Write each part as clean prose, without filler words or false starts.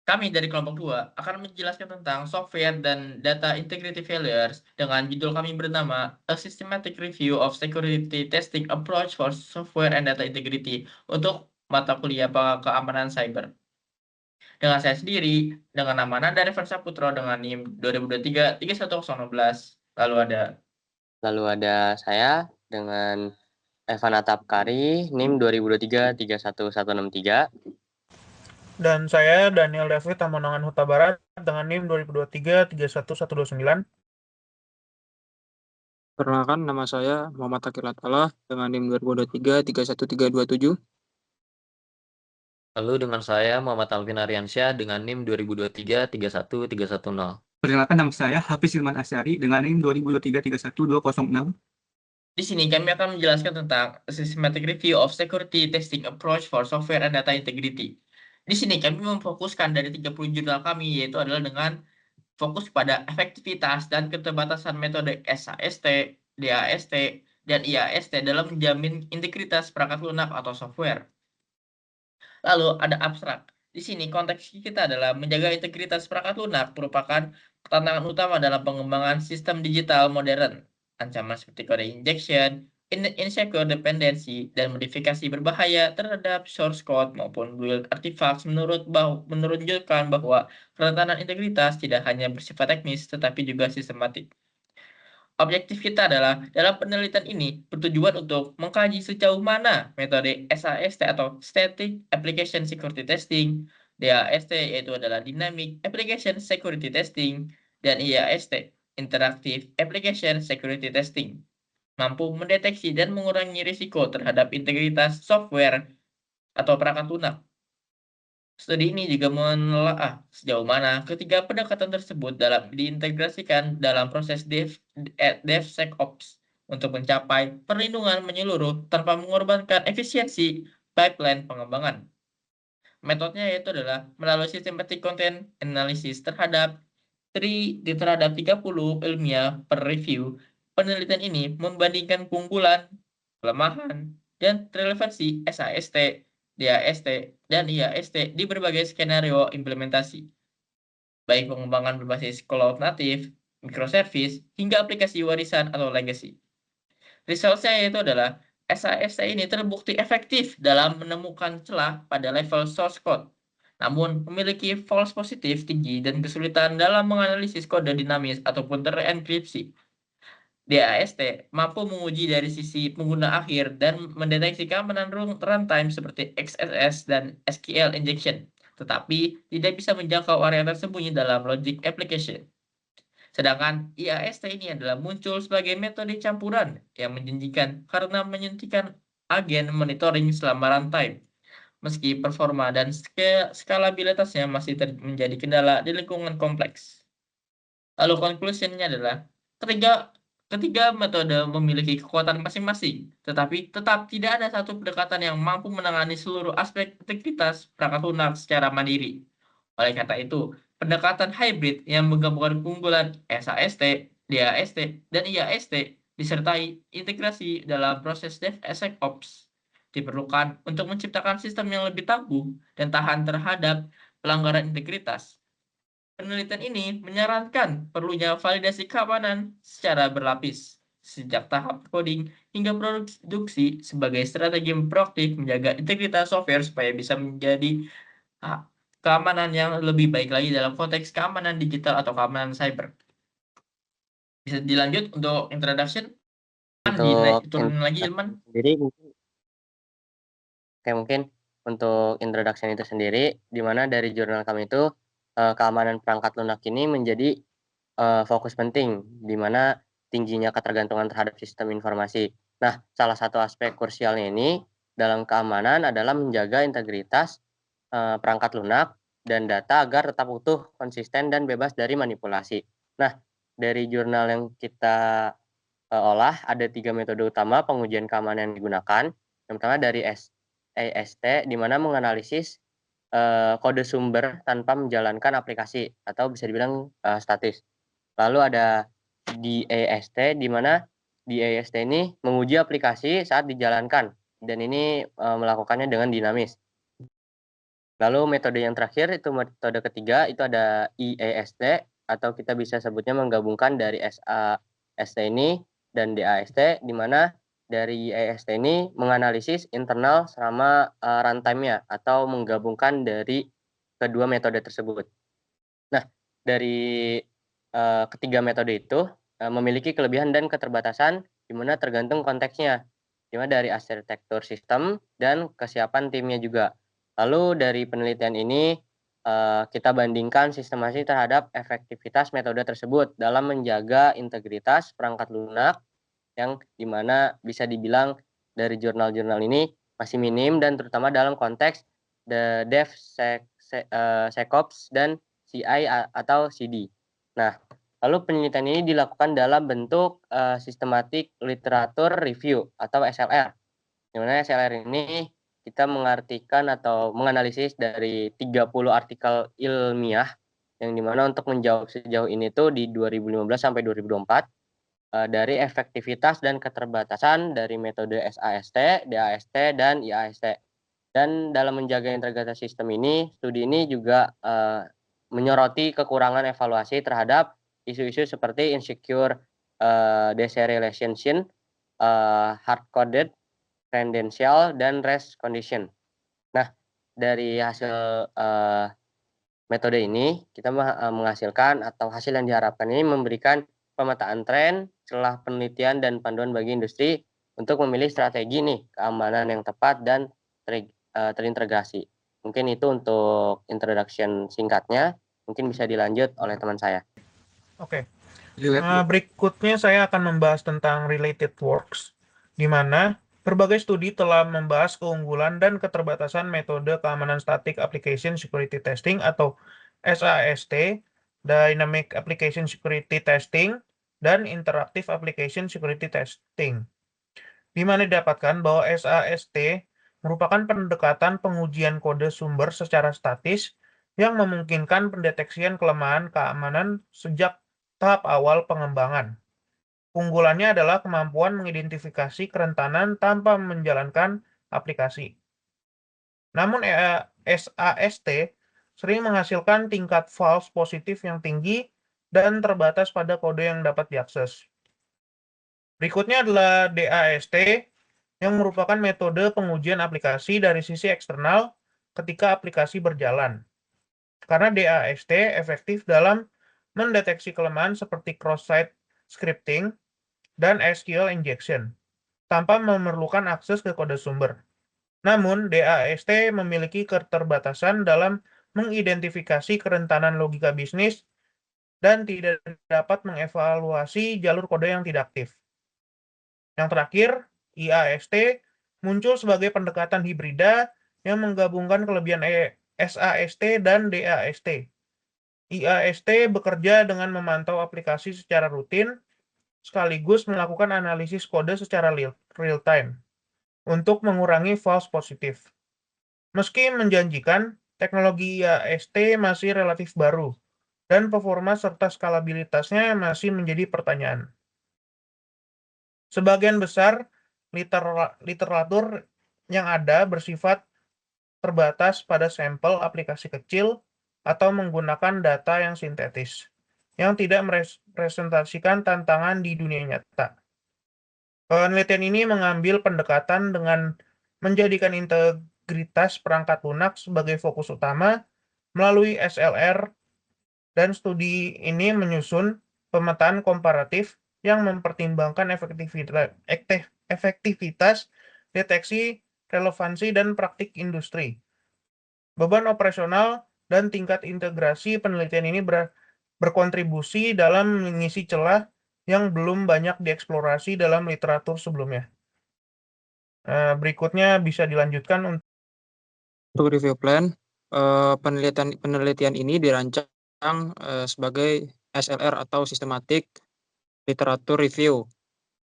Kami dari kelompok 2 akan menjelaskan tentang software dan data integrity failures dengan judul kami bernama A Systematic Review of Security Testing Approach for Software and Data Integrity untuk mata kuliah keamanan cyber. Dengan saya sendiri, dengan nama Nanda Revansa Putro dengan NIM 2023 31016. Lalu ada Lalu ada saya dengan Evan Atapkari, NIM 2023 31163. Dan saya Daniel David Tamonangan Huta Barat dengan NIM 2023 31129. Perkenalkan, nama saya Muhammad Akil Atala dengan NIM 2023 31327. Lalu dengan saya Muhammad Alvin Aryansyah dengan NIM 2023 31310. Perkenalkan, nama saya Hafiz Ilman Asyari dengan NIM 2023 31206. di sini kami akan menjelaskan tentang Systematic Review of Security Testing Approach for Software and Data Integrity. Di sini kami memfokuskan dari 30 jurnal kami, yaitu adalah dengan fokus pada efektivitas dan keterbatasan metode SAST, DAST, dan IAST dalam menjamin integritas perangkat lunak atau software. Lalu ada abstrak. Di sini konteks kita adalah menjaga integritas perangkat lunak merupakan tantangan utama dalam pengembangan sistem digital modern. Ancaman seperti kode injection, insecure dependency, dan modifikasi berbahaya terhadap source code maupun build artifacts menunjukkan bahwa kerentanan integritas tidak hanya bersifat teknis tetapi juga sistematik. Objektif kita adalah dalam penelitian ini bertujuan untuk mengkaji sejauh mana metode SAST atau Static Application Security Testing, DAST yaitu adalah Dynamic Application Security Testing, dan IAST, Interactive Application Security Testing, mampu mendeteksi dan mengurangi risiko terhadap integritas software atau perangkat lunak. Studi ini juga menelaah sejauh mana ketiga pendekatan tersebut dalam diintegrasikan dalam proses DevSecOps untuk mencapai perlindungan menyeluruh tanpa mengorbankan efisiensi pipeline pengembangan. Metodenya yaitu adalah melalui systematic content analysis terhadap 30 ilmiah per review. Penelitian ini membandingkan keunggulan, kelemahan, dan relevansi SAST, DAST, dan IAST di berbagai skenario implementasi, baik pengembangan berbasis cloud native, microservice, hingga aplikasi warisan atau legacy. Results-nya yaitu adalah SAST ini terbukti efektif dalam menemukan celah pada level source code, namun memiliki false positif tinggi dan kesulitan dalam menganalisis kode dinamis ataupun terenkripsi. DAST mampu menguji dari sisi pengguna akhir dan mendeteksi keamanan runtime seperti XSS dan SQL injection, tetapi tidak bisa menjangkau area tersembunyi dalam logic application. Sedangkan IAST ini adalah muncul sebagai metode campuran yang menjanjikan karena menyuntikkan agen monitoring selama runtime, meski performa dan skalabilitasnya masih menjadi kendala di lingkungan kompleks. Lalu conclusion-nya adalah ketiga metode memiliki kekuatan masing-masing, tetapi tetap tidak ada satu pendekatan yang mampu menangani seluruh aspek integritas perangkat lunak secara mandiri. Oleh kata itu, pendekatan hybrid yang menggabungkan keunggulan SAST, DAST, dan IAST disertai integrasi dalam proses DevSecOps diperlukan untuk menciptakan sistem yang lebih tangguh dan tahan terhadap pelanggaran integritas. Penelitian ini menyarankan perlunya validasi keamanan secara berlapis, sejak tahap coding hingga produksi sebagai strategi proaktif menjaga integritas software supaya bisa menjadi keamanan yang lebih baik lagi dalam konteks keamanan digital atau keamanan cyber. Bisa dilanjut untuk introduction? Diturunin lagi, Ilman. Jadi mungkin untuk introduction itu sendiri, di mana dari jurnal kami itu keamanan perangkat lunak ini menjadi fokus penting, di mana tingginya ketergantungan terhadap sistem informasi. Nah, salah satu aspek krusialnya ini dalam keamanan adalah menjaga integritas perangkat lunak dan data agar tetap utuh, konsisten, dan bebas dari manipulasi. Nah, dari jurnal yang kita olah, ada 3 metode utama pengujian keamanan yang digunakan. Yang pertama dari AST, di mana menganalisis kode sumber tanpa menjalankan aplikasi atau bisa dibilang statis. Lalu ada DAST, di mana DAST ini menguji aplikasi saat dijalankan dan ini melakukannya dengan dinamis. Lalu metode yang terakhir itu metode ketiga itu ada IAST atau kita bisa sebutnya menggabungkan dari SAST ini dan DAST, di mana dari IAST ini menganalisis internal sama runtime-nya atau menggabungkan dari kedua metode tersebut. Nah, dari ketiga metode itu memiliki kelebihan dan keterbatasan di mana tergantung konteksnya, di mana dari arsitektur sistem dan kesiapan timnya juga. Lalu dari penelitian ini kita bandingkan sistemasi terhadap efektivitas metode tersebut dalam menjaga integritas perangkat lunak yang dimana bisa dibilang dari jurnal-jurnal ini masih minim dan terutama dalam konteks DevSecOps dan CI atau CD. Nah, lalu penelitian ini dilakukan dalam bentuk systematic literature review atau SLR. Di mana SLR ini kita mengartikan atau menganalisis dari 30 artikel ilmiah yang dimana untuk menjawab sejauh ini tuh di 2015 sampai 2024 dari efektivitas dan keterbatasan dari metode SAST, DAST, dan IAST. Dan dalam menjaga integritas sistem ini, studi ini juga menyoroti kekurangan evaluasi terhadap isu-isu seperti insecure deserialization, hard-coded credential, dan rest condition. Nah, dari hasil metode ini, kita menghasilkan atau hasil yang diharapkan ini memberikan pemetaan tren, celah penelitian, dan panduan bagi industri untuk memilih strategi nih keamanan yang tepat dan terintegrasi. Mungkin itu untuk introduction singkatnya, mungkin bisa dilanjut oleh teman saya. Oke. Berikutnya saya akan membahas tentang related works, di mana berbagai studi telah membahas keunggulan dan keterbatasan metode keamanan static application security testing atau SAST, dynamic application security testing, dan interactive application security testing. Di mana didapatkan bahwa SAST merupakan pendekatan pengujian kode sumber secara statis yang memungkinkan pendeteksian kelemahan keamanan sejak tahap awal pengembangan. Keunggulannya adalah kemampuan mengidentifikasi kerentanan tanpa menjalankan aplikasi. Namun SAST sering menghasilkan tingkat false positif yang tinggi dan terbatas pada kode yang dapat diakses. Berikutnya adalah DAST yang merupakan metode pengujian aplikasi dari sisi eksternal ketika aplikasi berjalan. Karena DAST efektif dalam mendeteksi kelemahan seperti cross-site scripting dan SQL injection tanpa memerlukan akses ke kode sumber. Namun, DAST memiliki keterbatasan dalam mengidentifikasi kerentanan logika bisnis dan tidak dapat mengevaluasi jalur kode yang tidak aktif. Yang terakhir, IAST muncul sebagai pendekatan hibrida yang menggabungkan kelebihan SAST dan DAST. IAST bekerja dengan memantau aplikasi secara rutin, sekaligus melakukan analisis kode secara real-time untuk mengurangi false positif. Meski menjanjikan, teknologi IAST masih relatif baru, dan performa serta skalabilitasnya masih menjadi pertanyaan. Sebagian besar literatur yang ada bersifat terbatas pada sampel aplikasi kecil atau menggunakan data yang sintetis, yang tidak merepresentasikan tantangan di dunia nyata. Penelitian ini mengambil pendekatan dengan menjadikan integritas perangkat lunak sebagai fokus utama melalui SLR, dan studi ini menyusun pemetaan komparatif yang mempertimbangkan efektivitas, deteksi, relevansi, dan praktik industri. Beban operasional dan tingkat integrasi penelitian ini berkontribusi dalam mengisi celah yang belum banyak dieksplorasi dalam literatur sebelumnya. Berikutnya bisa dilanjutkan Untuk review plan, penelitian ini dirancang sebagai SLR atau Systematic Literature Review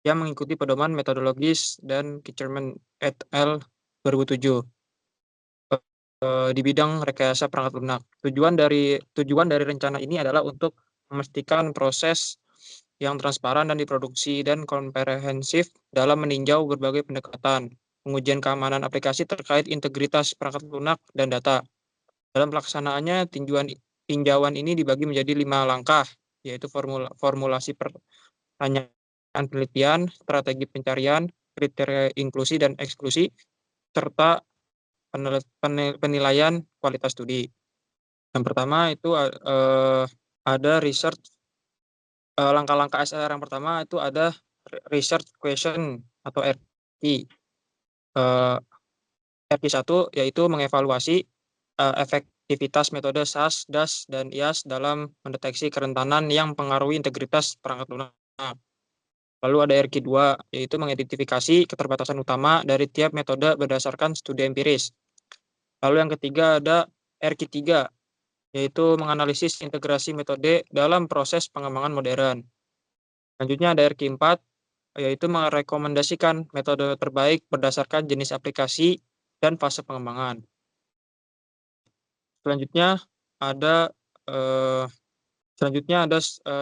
yang mengikuti pedoman metodologis dan Kicherman et al. 2007 di bidang rekayasa perangkat lunak. Tujuan dari rencana ini adalah untuk memastikan proses yang transparan dan diproduksi dan komprehensif dalam meninjau berbagai pendekatan, pengujian keamanan aplikasi terkait integritas perangkat lunak dan data, Dalam pelaksanaannya, tinjauan ini dibagi menjadi 5 langkah, yaitu formulasi pertanyaan penelitian, strategi pencarian, kriteria inklusi dan eksklusi, serta penilaian kualitas studi. Yang pertama itu ada research, langkah-langkah SLR yang pertama itu ada research question atau RQ. RQ1 yaitu mengevaluasi efektivitas metode SAS, DAS, dan IAS dalam mendeteksi kerentanan yang mempengaruhi integritas perangkat lunak. Lalu ada RQ2 yaitu mengidentifikasi keterbatasan utama dari tiap metode berdasarkan studi empiris. Lalu yang ketiga ada RQ3 yaitu menganalisis integrasi metode dalam proses pengembangan modern. Selanjutnya ada RQ4 yaitu merekomendasikan metode terbaik berdasarkan jenis aplikasi dan fase pengembangan. Selanjutnya ada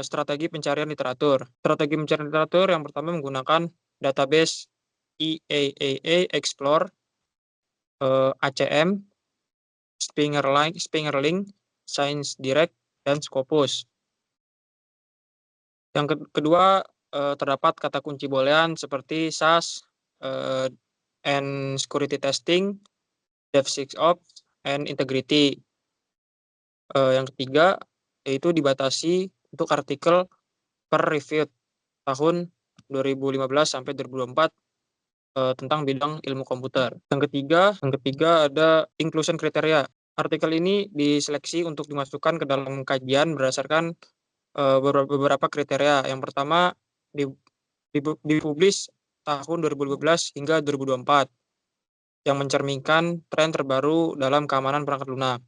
strategi pencarian literatur. Strategi pencarian literatur yang pertama menggunakan database EAAA Explore, ACM, Spingerlink, Science Direct, dan Scopus. Yang kedua, terdapat kata kunci boolean seperti SAS, and security testing, DevSecOps, and integrity. Yang ketiga, yaitu dibatasi untuk artikel per review tahun 2015 sampai 2024 tentang bidang ilmu komputer. Yang ketiga ada inclusion kriteria. Artikel ini diseleksi untuk dimasukkan ke dalam kajian berdasarkan beberapa kriteria. Yang pertama dipublish tahun 2012 hingga 2024 yang mencerminkan tren terbaru dalam keamanan perangkat lunak.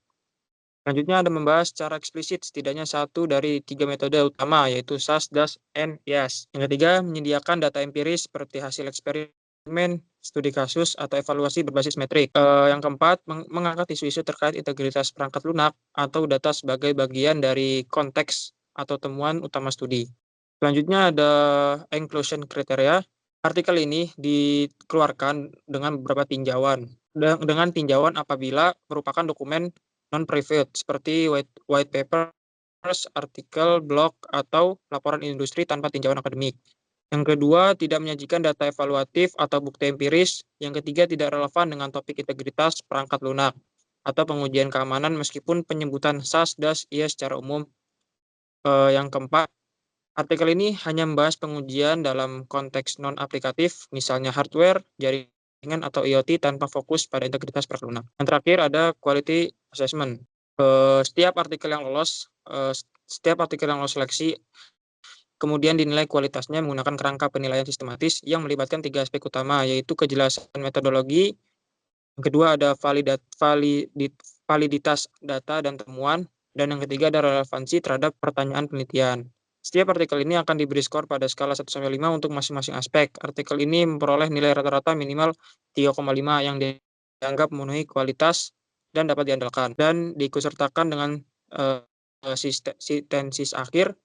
Selanjutnya ada membahas secara eksplisit setidaknya 1 dari 3 metode utama, yaitu SAS, DAS, and IAS. Yang ketiga, menyediakan data empiris seperti hasil eksperimen, studi kasus, atau evaluasi berbasis metrik. Yang keempat, mengangkat isu-isu terkait integritas perangkat lunak atau data sebagai bagian dari konteks atau temuan utama studi. Selanjutnya ada inclusion kriteria. Artikel ini dikeluarkan dengan beberapa tinjauan. Dengan tinjauan apabila merupakan dokumen non-private seperti white papers, artikel, blog, atau laporan industri tanpa tinjauan akademik. Yang kedua, tidak menyajikan data evaluatif atau bukti empiris. Yang ketiga, tidak relevan dengan topik integritas perangkat lunak atau pengujian keamanan meskipun penyebutan SAS, DAS, IAS secara umum. Yang keempat, artikel ini hanya membahas pengujian dalam konteks non-aplikatif, misalnya hardware, jaringan, atau IoT tanpa fokus pada integritas perangkat lunak. Yang terakhir ada quality assessment. Setiap artikel yang lolos seleksi kemudian dinilai kualitasnya menggunakan kerangka penilaian sistematis yang melibatkan 3 aspek utama, yaitu kejelasan metodologi, yang kedua ada validitas data dan temuan, dan yang ketiga ada relevansi terhadap pertanyaan penelitian. Setiap artikel ini akan diberi skor pada skala 1-5 untuk masing-masing aspek. Artikel ini memperoleh nilai rata-rata minimal 3,5 yang dianggap memenuhi kualitas dan dapat diandalkan, dan diikutsertakan dengan sintesis akhir.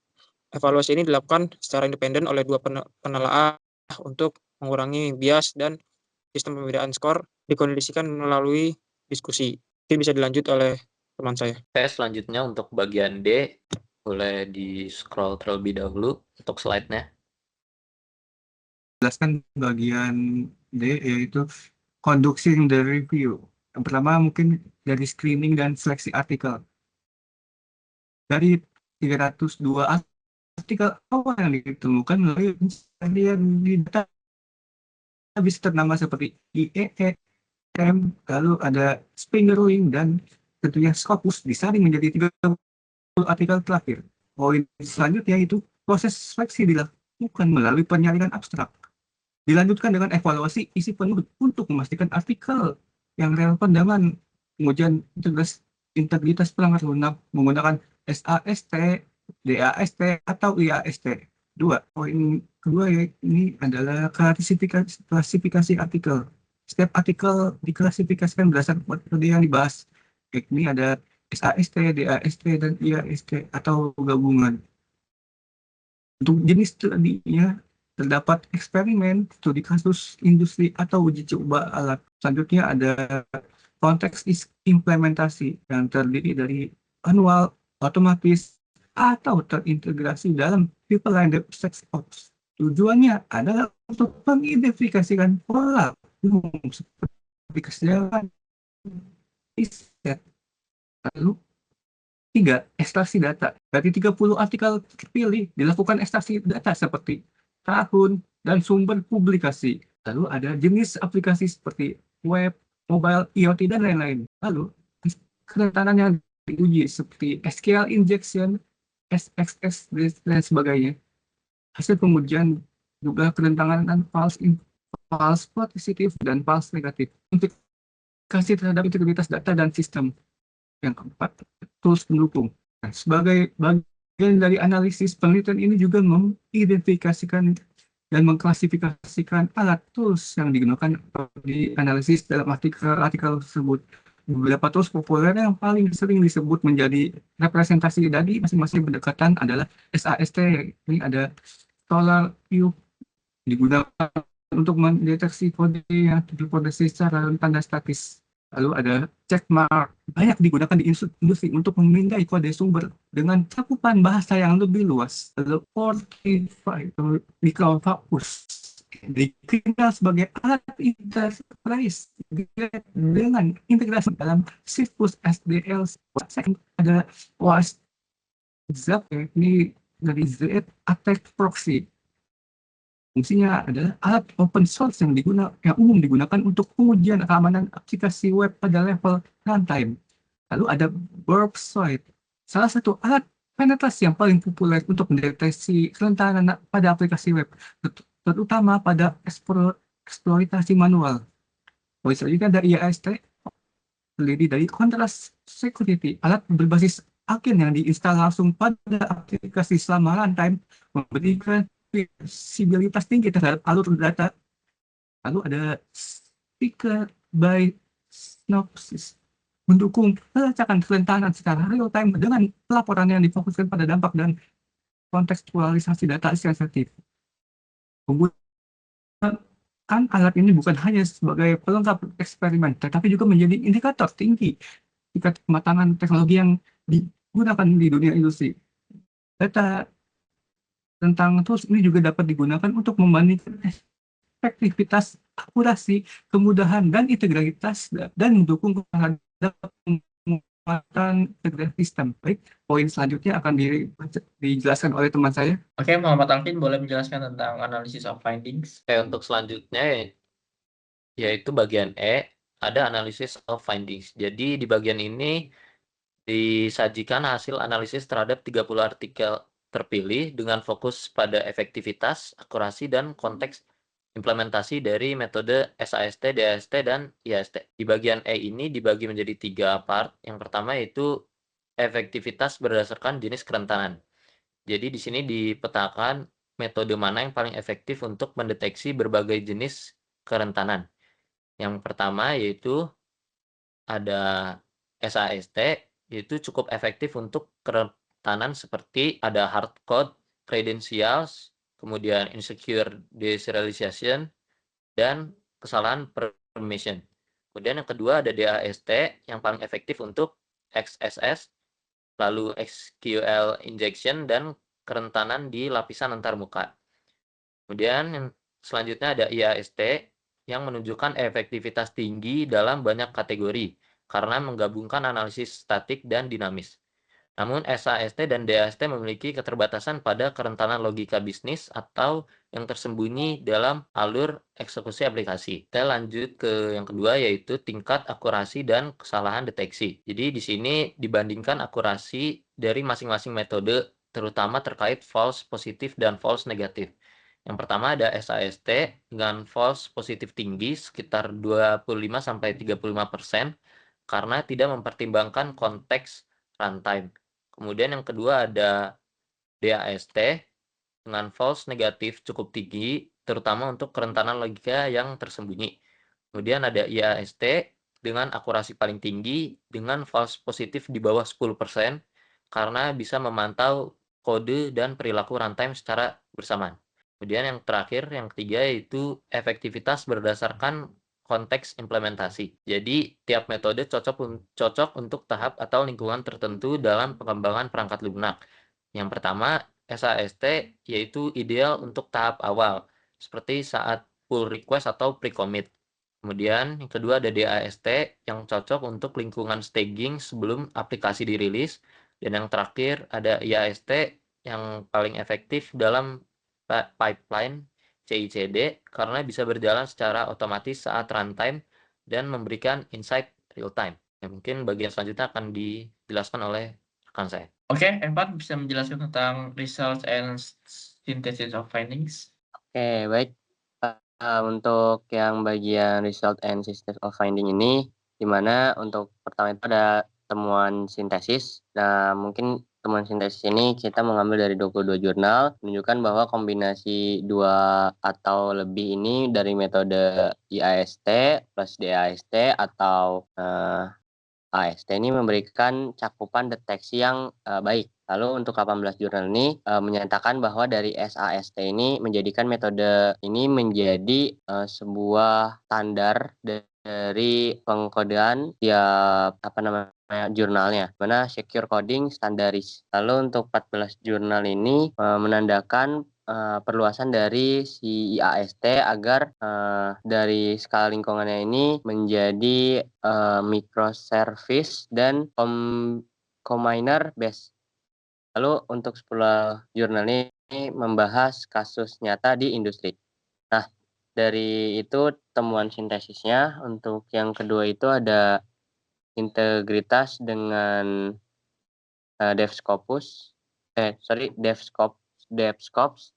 Evaluasi ini dilakukan secara independen oleh 2 penelaah untuk mengurangi bias, dan sistem pembedaan skor dikondisikan melalui diskusi. Ini bisa dilanjut oleh teman saya. Oke, selanjutnya untuk bagian D, boleh di-scroll terlebih dahulu untuk slide-nya. Jelaskan bagian D, yaitu conducting the review. Yang pertama mungkin dari screening dan seleksi artikel. Dari 302 artikel awal yang ditemukan melalui pencarian di data bisa ternama seperti IEEM, lalu ada Spingerlink, dan tentunya Scopus disaring menjadi 30 artikel terakhir. Poin selanjutnya itu proses seleksi dilakukan melalui penyaringan abstrak. Dilanjutkan dengan evaluasi isi penuh untuk memastikan artikel yang relevan dengan pengujian integritas perangkat lunak menggunakan SAST, DAST, atau IAST. Poin kedua ini adalah klasifikasi artikel. Setiap artikel diklasifikasikan berdasarkan metode yang dibahas. Ini ada SAST, DAST, dan IAST atau gabungan. Untuk jenis studinya terdapat eksperimen, studi kasus, industri, atau uji coba alat. Selanjutnya ada konteks implementasi yang terdiri dari manual, otomatis, atau terintegrasi dalam pipeline DevSecOps. Tujuannya adalah untuk mengidentifikasikan pola umum seperti kesejahteraan riset. Lalu 3. Ekstraksi data. Dari 30 artikel terpilih, dilakukan ekstraksi data seperti tahun dan sumber publikasi. Lalu ada jenis aplikasi seperti web, mobile, IoT, dan lain-lain. Lalu, kerentanan yang diuji seperti SQL injection, SXS, dan sebagainya. Hasil pengujian jumlah kerentanan false positif dan false negatif. Implikasi terhadap integritas data dan sistem. Yang keempat, tools pendukung. Nah, sebagai bagian dari analisis, penelitian ini juga mengidentifikasikan dan mengklasifikasikan alat tools yang digunakan di analisis dalam artikel tersebut. Beberapa tools populer yang paling sering disebut menjadi representasi dari masing-masing pendekatan adalah SAST. Ini ada Scholar View, digunakan untuk mendeteksi kode yang terhipotesis secara rentan dan statis. Lalu ada checkmark, banyak digunakan di industri untuk memindai kode sumber dengan cakupan bahasa yang lebih luas. Lalu Fortify atau Microfocus dikenal sebagai alat enterprise dengan integrasi dalam Citrus SDL. Ada WhatsApp, ini dari Z Attack Proxy. Fungsinya adalah alat open source yang umum digunakan untuk pengujian keamanan aplikasi web pada level runtime. Lalu ada Burpsoid, salah satu alat penetrasi yang paling populer untuk mendeteksi kerentanan pada aplikasi web, terutama pada eksploitasi manual. Selanjutnya ada IAST, terdiri dari Contrast Security, alat berbasis agen yang diinstal langsung pada aplikasi selama runtime, memberikan visibilitas tinggi terhadap alur data. Lalu ada Speaker by Synopsys, mendukung pelacakan kerentanan secara real time dengan pelaporan yang difokuskan pada dampak dan kontekstualisasi data sensitif. Penggunaan alat ini bukan hanya sebagai pelengkap eksperimen, tetapi juga menjadi indikator tinggi tingkat kematangan teknologi yang digunakan di dunia industri. Data tentang tools ini juga dapat digunakan untuk membandingkan efektivitas, akurasi, kemudahan, dan integritas, dan mendukung terhadap penguatan integrasi sistem. Baik, poin selanjutnya akan dijelaskan oleh teman saya. Oke, Muhammad Alvin boleh menjelaskan tentang analysis of findings. Oke, untuk selanjutnya yaitu bagian E, ada analysis of findings. Jadi di bagian ini disajikan hasil analisis terhadap 30 artikel terpilih dengan fokus pada efektivitas, akurasi, dan konteks implementasi dari metode SAST, DAST, dan IAST. Di bagian E ini dibagi menjadi 3 part. Yang pertama yaitu efektivitas berdasarkan jenis kerentanan. Jadi di sini dipetakan metode mana yang paling efektif untuk mendeteksi berbagai jenis kerentanan. Yang pertama yaitu ada SAST, yaitu cukup efektif untuk kerentanan seperti ada hard code, credentials, kemudian insecure deserialization, dan kesalahan permission. Kemudian yang kedua ada DAST yang paling efektif untuk XSS, lalu SQL injection, dan kerentanan di lapisan antarmuka. Kemudian yang selanjutnya ada IAST yang menunjukkan efektivitas tinggi dalam banyak kategori karena menggabungkan analisis statik dan dinamis. Namun SAST dan DAST memiliki keterbatasan pada kerentanan logika bisnis atau yang tersembunyi dalam alur eksekusi aplikasi. Kita lanjut ke yang kedua yaitu tingkat akurasi dan kesalahan deteksi. Jadi di sini dibandingkan akurasi dari masing-masing metode terutama terkait false positif dan false negatif. Yang pertama ada SAST dengan false positif tinggi sekitar 25-35% karena tidak mempertimbangkan konteks runtime. Kemudian yang kedua ada DAST dengan false negatif cukup tinggi, terutama untuk kerentanan logika yang tersembunyi. Kemudian ada IAST dengan akurasi paling tinggi dengan false positif di bawah 10% karena bisa memantau kode dan perilaku runtime secara bersamaan. Kemudian yang terakhir, yang ketiga yaitu efektivitas berdasarkan konteks implementasi. Jadi, tiap metode cocok untuk tahap atau lingkungan tertentu dalam pengembangan perangkat lunak. Yang pertama, SAST yaitu ideal untuk tahap awal, seperti saat pull request atau pre-commit. Kemudian yang kedua ada DAST yang cocok untuk lingkungan staging sebelum aplikasi dirilis. Dan yang terakhir ada IAST yang paling efektif dalam pipeline CI/CD karena bisa berjalan secara otomatis saat runtime dan memberikan insight real time. Ya, mungkin bagian selanjutnya akan dijelaskan oleh rekan saya. Oke, Evan bisa menjelaskan tentang results and synthesis of findings. Oke, baik. Untuk yang bagian result and synthesis of finding ini, di mana untuk pertama itu ada temuan sintesis. Nah, mungkin temuan sintesis ini kita mengambil dari 22 jurnal, menunjukkan bahwa kombinasi 2 atau lebih ini dari metode IAST plus DAST atau AST ini memberikan cakupan deteksi yang baik. Lalu untuk 18 jurnal ini menyatakan bahwa dari SAST ini menjadikan metode ini menjadi sebuah standar dari pengkodean tiap jurnalnya, mana secure coding standaris. Lalu untuk 14 jurnal ini menandakan perluasan dari si IAST agar dari skala lingkungannya ini menjadi microservice dan combiner based. Lalu untuk 10 jurnal ini membahas kasus nyata di industri. Nah, dari itu temuan sintesisnya. Untuk yang kedua itu ada integritas dengan DevScopus, DevScopes.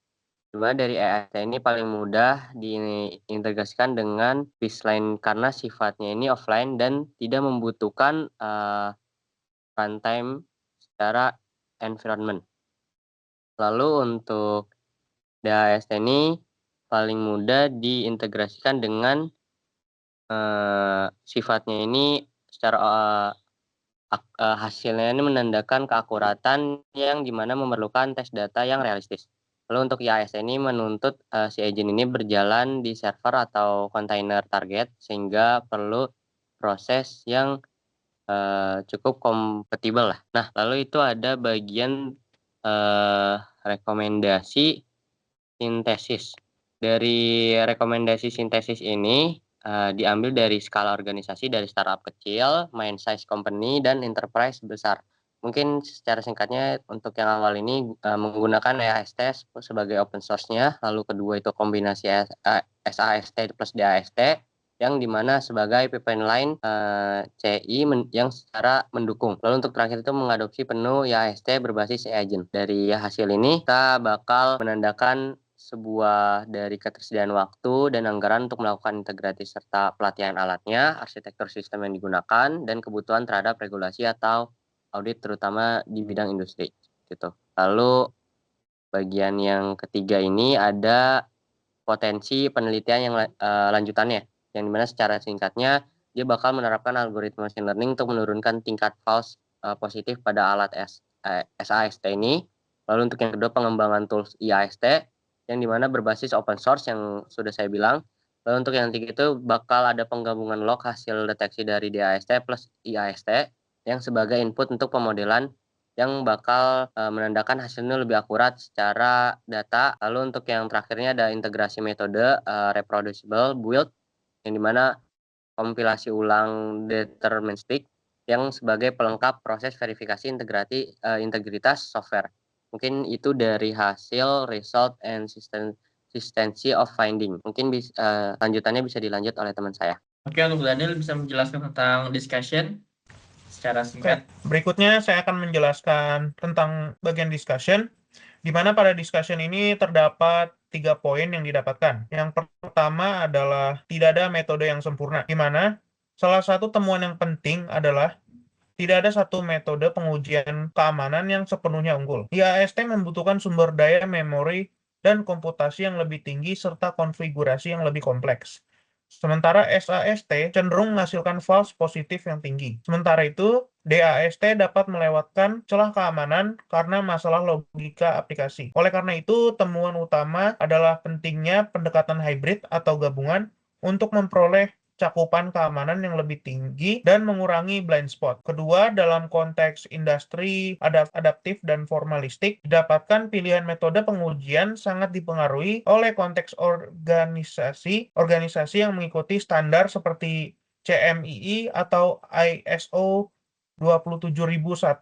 Dimana dari EAST ini paling mudah diintegrasikan dengan baseline karena sifatnya ini offline dan tidak membutuhkan runtime secara environment. Lalu untuk DAST ini paling mudah diintegrasikan dengan sifatnya ini secara hasilnya ini menandakan keakuratan yang dimana memerlukan tes data yang realistis. Lalu untuk IAST ini menuntut si agent ini berjalan di server atau kontainer target sehingga perlu proses yang cukup kompatibel lah. Nah, lalu itu ada bagian rekomendasi sintesis. Dari rekomendasi sintesis ini diambil dari skala organisasi dari startup kecil, main size company, dan enterprise besar. Mungkin secara singkatnya untuk yang awal ini menggunakan EAST sebagai open source-nya, lalu kedua itu kombinasi SAST plus DAST, yang dimana sebagai pipeline CI yang secara mendukung. Lalu untuk terakhir itu mengadopsi penuh IAST berbasis agent. Dari hasil ini kita bakal menandakan sebuah dari ketersediaan waktu dan anggaran untuk melakukan integrasi serta pelatihan alatnya, arsitektur sistem yang digunakan, dan kebutuhan terhadap regulasi atau audit terutama di bidang industri. Gitu. Lalu bagian yang ketiga ini ada potensi penelitian yang lanjutannya, yang dimana secara singkatnya dia bakal menerapkan algoritma machine learning untuk menurunkan tingkat false positif pada alat SAST ini. Lalu untuk yang kedua pengembangan tools IAST yang dimana berbasis open source yang sudah saya bilang. Lalu untuk yang ketiga itu bakal ada penggabungan log hasil deteksi dari DAST plus IAST yang sebagai input untuk pemodelan yang bakal menandakan hasilnya lebih akurat secara data. Lalu untuk yang terakhirnya ada integrasi metode reproducible build yang dimana kompilasi ulang deterministik yang sebagai pelengkap proses verifikasi integritas software. Mungkin itu dari hasil result and consistency of finding. Mungkin lanjutannya bisa dilanjut oleh teman saya. Oke, untuk Daniel bisa menjelaskan tentang discussion secara singkat. Berikutnya saya akan menjelaskan tentang bagian discussion, di mana pada discussion ini terdapat 3 poin yang didapatkan. Yang pertama adalah tidak ada metode yang sempurna, di mana salah satu temuan yang penting adalah tidak ada satu metode pengujian keamanan yang sepenuhnya unggul. IAST membutuhkan sumber daya memori dan komputasi yang lebih tinggi serta konfigurasi yang lebih kompleks. Sementara SAST cenderung menghasilkan false positif yang tinggi. Sementara itu, DAST dapat melewatkan celah keamanan karena masalah logika aplikasi. Oleh karena itu, temuan utama adalah pentingnya pendekatan hybrid atau gabungan untuk memperoleh cakupan keamanan yang lebih tinggi dan mengurangi blind spot. Kedua, dalam konteks industri adaptif dan formalistik, didapatkan pilihan metode pengujian sangat dipengaruhi oleh konteks organisasi yang mengikuti standar seperti CMII atau ISO 27001,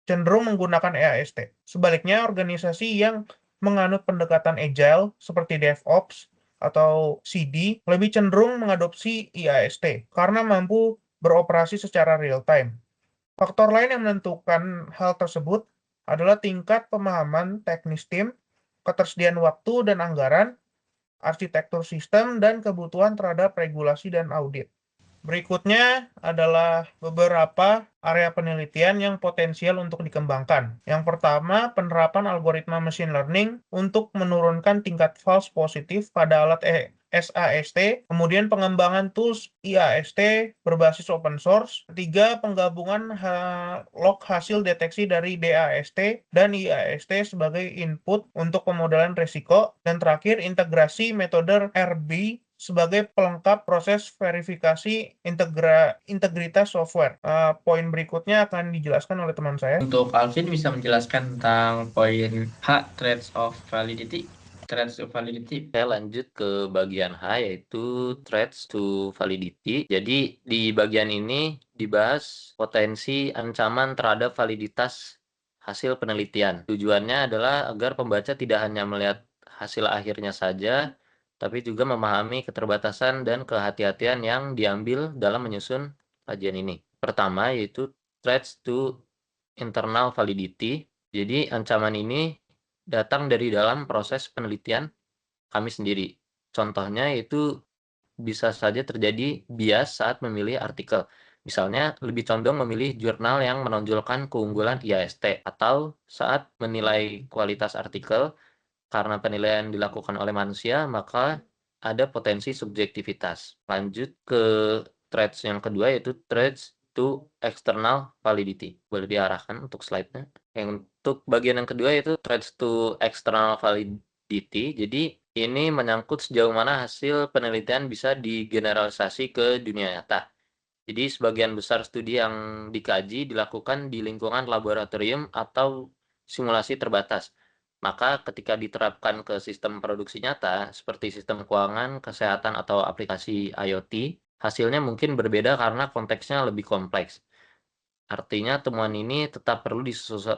cenderung menggunakan EAST. Sebaliknya, organisasi yang menganut pendekatan agile seperti DevOps atau CD lebih cenderung mengadopsi IAST karena mampu beroperasi secara real time. Faktor lain yang menentukan hal tersebut adalah tingkat pemahaman teknis tim, ketersediaan waktu dan anggaran, arsitektur sistem, dan kebutuhan terhadap regulasi dan audit. Berikutnya adalah beberapa area penelitian yang potensial untuk dikembangkan. Yang pertama, penerapan algoritma machine learning untuk menurunkan tingkat false positif pada alat SAST, kemudian pengembangan tools IAST berbasis open source. Ketiga, penggabungan log hasil deteksi dari DAST dan IAST sebagai input untuk pemodelan risiko. Dan terakhir, integrasi metode RB sebagai pelengkap proses verifikasi integritas software. Poin berikutnya akan dijelaskan oleh teman saya. Untuk Alvin bisa menjelaskan tentang poin H, Threats of Validity. Saya lanjut ke bagian H, yaitu Threats to Validity. Jadi di bagian ini dibahas potensi ancaman terhadap validitas hasil penelitian. Tujuannya adalah agar pembaca tidak hanya melihat hasil akhirnya saja, tapi juga memahami keterbatasan dan kehati-hatian yang diambil dalam menyusun kajian ini. Pertama, yaitu threats to internal validity. Jadi ancaman ini datang dari dalam proses penelitian kami sendiri. Contohnya yaitu bisa saja terjadi bias saat memilih artikel. Misalnya, lebih condong memilih jurnal yang menonjolkan keunggulan IAST, atau saat menilai kualitas artikel, karena penilaian dilakukan oleh manusia, maka ada potensi subjektivitas. Lanjut ke threats yang kedua, yaitu threats to external validity. Boleh diarahkan untuk slide-nya. Untuk bagian yang kedua, yaitu threats to external validity. Jadi, ini menyangkut sejauh mana hasil penelitian bisa digeneralisasi ke dunia nyata. Jadi, sebagian besar studi yang dikaji dilakukan di lingkungan laboratorium atau simulasi terbatas. Maka ketika diterapkan ke sistem produksi nyata, seperti sistem keuangan, kesehatan, atau aplikasi IoT, hasilnya mungkin berbeda karena konteksnya lebih kompleks. Artinya temuan ini tetap perlu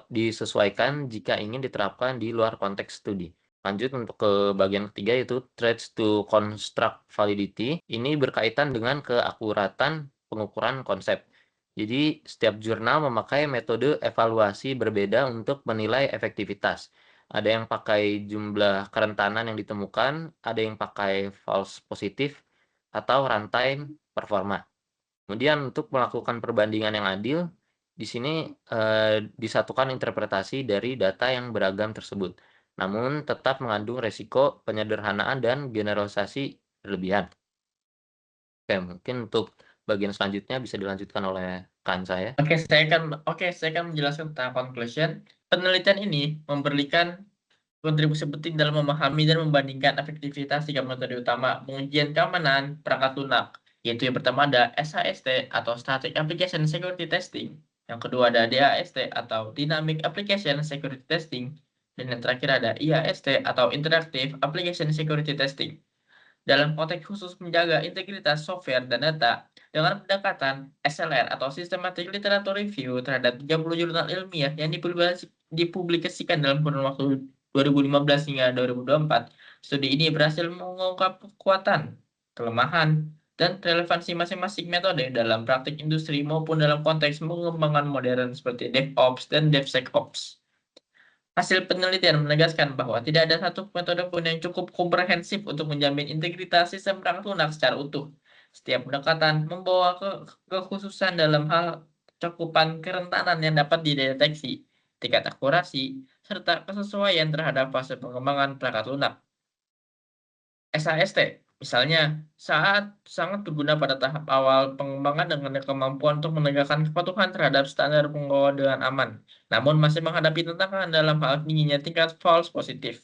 disesuaikan jika ingin diterapkan di luar konteks studi. Lanjut untuk ke bagian ketiga, yaitu threats to construct validity. Ini berkaitan dengan keakuratan pengukuran konsep. Jadi setiap jurnal memakai metode evaluasi berbeda untuk menilai efektivitas. Ada yang pakai jumlah kerentanan yang ditemukan, ada yang pakai false positif, atau runtime performa. Kemudian untuk melakukan perbandingan yang adil, di sini disatukan interpretasi dari data yang beragam tersebut, namun tetap mengandung resiko penyederhanaan dan generalisasi berlebihan. Oke, mungkin untuk bagian selanjutnya bisa dilanjutkan oleh rekan saya. Oke, saya akan menjelaskan tentang conclusion. Penelitian ini memberikan kontribusi penting dalam memahami dan membandingkan efektivitas tiga metode utama pengujian keamanan perangkat lunak, yaitu yang pertama ada SAST atau Static Application Security Testing, yang kedua ada DAST atau Dynamic Application Security Testing, dan yang terakhir ada IAST atau Interactive Application Security Testing. Dalam konteks khusus menjaga integritas software dan data, dengan pendekatan SLR atau Systematic Literature Review terhadap 30 jurnal ilmiah yang dipublikasikan dalam kurun waktu 2015 hingga 2024, studi ini berhasil mengungkap kekuatan, kelemahan, dan relevansi masing-masing metode dalam praktik industri maupun dalam konteks pengembangan modern seperti DevOps dan DevSecOps. Hasil penelitian menegaskan bahwa tidak ada satu metode pun yang cukup komprehensif untuk menjamin integritas sistem perangkat lunak secara utuh. Setiap pendekatan membawa kekhususan dalam hal cakupan kerentanan yang dapat dideteksi, tingkat akurasi, serta kesesuaian terhadap fase pengembangan perangkat lunak. SAST, misalnya, sangat berguna pada tahap awal pengembangan dengan kemampuan untuk menegakkan kepatuhan terhadap standar pengelolaan dengan aman, namun masih menghadapi tantangan dalam hal tingginya tingkat false positif.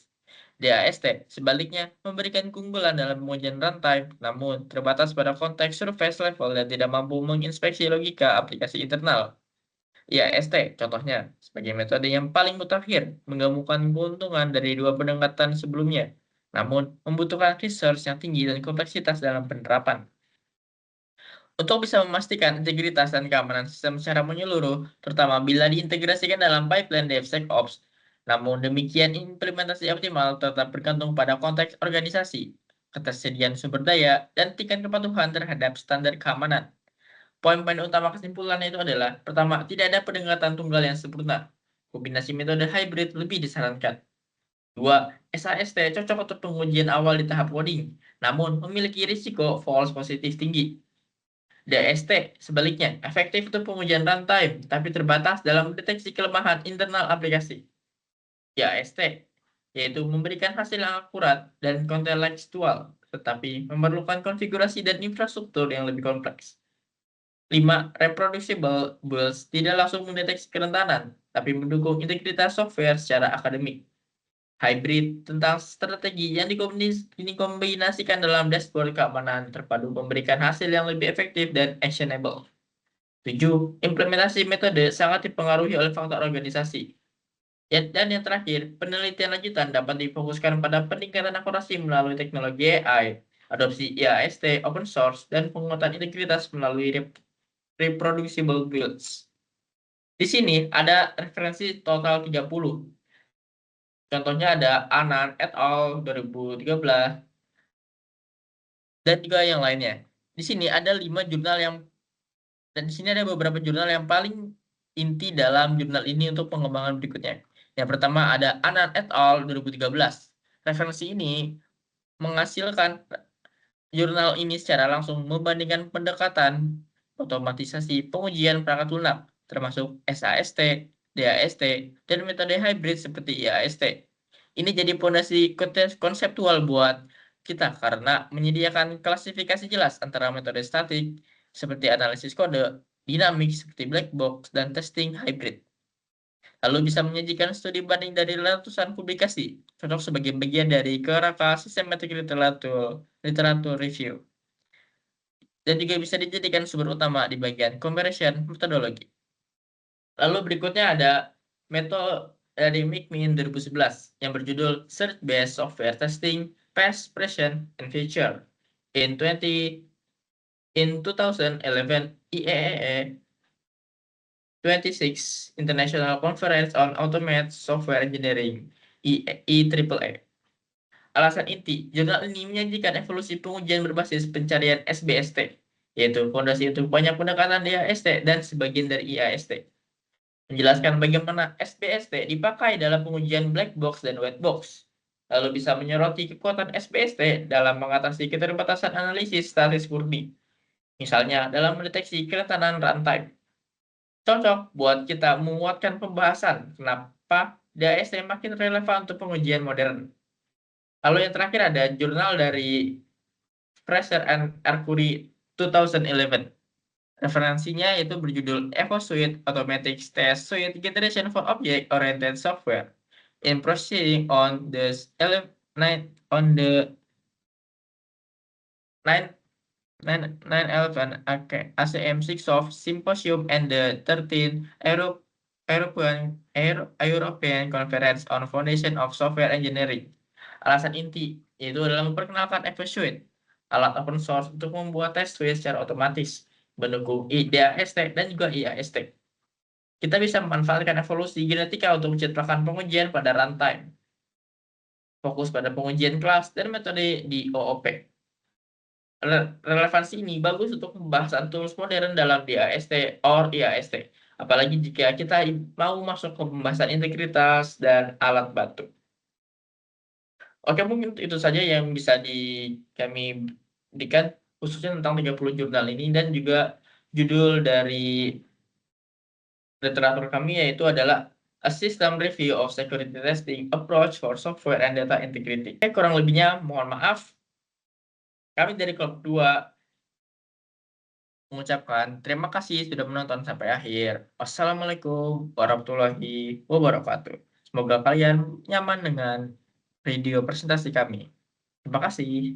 DAST sebaliknya memberikan keunggulan dalam pengujian runtime, namun terbatas pada konteks surface level dan tidak mampu menginspeksi logika aplikasi internal. IAST contohnya sebagai metode yang paling mutakhir, menggabungkan keuntungan dari dua pendekatan sebelumnya, namun membutuhkan research yang tinggi dan kompleksitas dalam penerapan. Untuk bisa memastikan integritas dan keamanan sistem secara menyeluruh, terutama bila diintegrasikan dalam pipeline DevSecOps. Namun demikian, implementasi optimal tetap bergantung pada konteks organisasi, ketersediaan sumber daya, dan tingkat kepatuhan terhadap standar keamanan. Poin-poin utama kesimpulannya itu adalah, pertama, tidak ada pendekatan tunggal yang sempurna. Kombinasi metode hybrid lebih disarankan. 2. SAST cocok untuk pengujian awal di tahap coding, namun memiliki risiko false positif tinggi. DST, sebaliknya, efektif untuk pengujian runtime, tapi terbatas dalam mendeteksi kelemahan internal aplikasi. IAST, yaitu memberikan hasil yang akurat dan kontekstual, tetapi memerlukan konfigurasi dan infrastruktur yang lebih kompleks. 5. Reproducible builds tidak langsung mendeteksi kerentanan, tapi mendukung integritas software secara akademik. Hybrid tentang strategi yang dikombinasikan dalam dashboard keamanan terpadu memberikan hasil yang lebih efektif dan actionable. 7. Implementasi metode sangat dipengaruhi oleh faktor organisasi. Dan yang terakhir, penelitian lanjutan dapat difokuskan pada peningkatan akurasi melalui teknologi AI, adopsi IAST, open source, dan penguatan integritas melalui reproducible builds. Di sini ada referensi total 30. Contohnya ada Anand et al. 2013 dan juga yang lainnya. Di sini ada 5 jurnal dan di sini ada beberapa jurnal yang paling inti dalam jurnal ini untuk pengembangan berikutnya. Yang pertama ada Anand et al. 2013. Referensi ini menghasilkan jurnal ini secara langsung membandingkan pendekatan otomatisasi pengujian perangkat lunak termasuk SAST, DAST, dan metode hybrid seperti IAST. Ini jadi fondasi konseptual buat kita karena menyediakan klasifikasi jelas antara metode statik seperti analisis kode, dinamik seperti black box, dan testing hybrid. Lalu bisa menyajikan studi banding dari ratusan publikasi, cocok sebagai bagian dari kerangka systematic literature review. Dan juga bisa dijadikan sumber utama di bagian comparison metodologi. Lalu berikutnya ada metode dari McMinn 2011 yang berjudul Search-Based Software Testing, Past, Present, and Future. In 2011, IEEE 26 International Conference on Automated Software Engineering, IEEE. Alasan inti, jurnal ini menyajikan evolusi pengujian berbasis pencarian SBST, yaitu fondasi untuk banyak pendekatan DAST dan sebagian dari IAST. Menjelaskan bagaimana SBST dipakai dalam pengujian black box dan white box, lalu bisa menyoroti kekuatan SBST dalam mengatasi keterbatasan analisis statis murni, misalnya dalam mendeteksi kerentanan runtime. Cocok buat kita menguatkan pembahasan kenapa DAST makin relevan untuk pengujian modern. Lalu yang terakhir ada jurnal dari Fraser and Arcuri 2011. Referensinya itu berjudul Evo Suite Automatic Test Suite Generation for Object-Oriented Software in Proceeding on the 9/11 ACM 6 of Symposium and the 13th European Conference on Foundation of Software Engineering. Alasan inti yaitu adalah memperkenalkan Evo Suite, alat open source untuk membuat test suite secara otomatis, mendukung DAST dan juga IAST. Kita bisa memanfaatkan evolusi genetika untuk menciptakan pengujian pada runtime, fokus pada pengujian kelas dan metode di OOP. Relevansi ini bagus untuk pembahasan tools modern dalam DAST or IAST, apalagi jika kita mau masuk ke pembahasan integritas dan alat bantu. Oke, mungkin itu saja yang bisa kami berikan khususnya tentang 30 jurnal ini, dan juga judul dari literatur kami yaitu adalah A System Review of Security Testing Approach for Software and Data Integrity. Kurang lebihnya mohon maaf. Kami dari Kelompok 2 mengucapkan terima kasih sudah menonton sampai akhir. Wassalamualaikum warahmatullahi wabarakatuh. Semoga kalian nyaman dengan video presentasi kami. Terima kasih.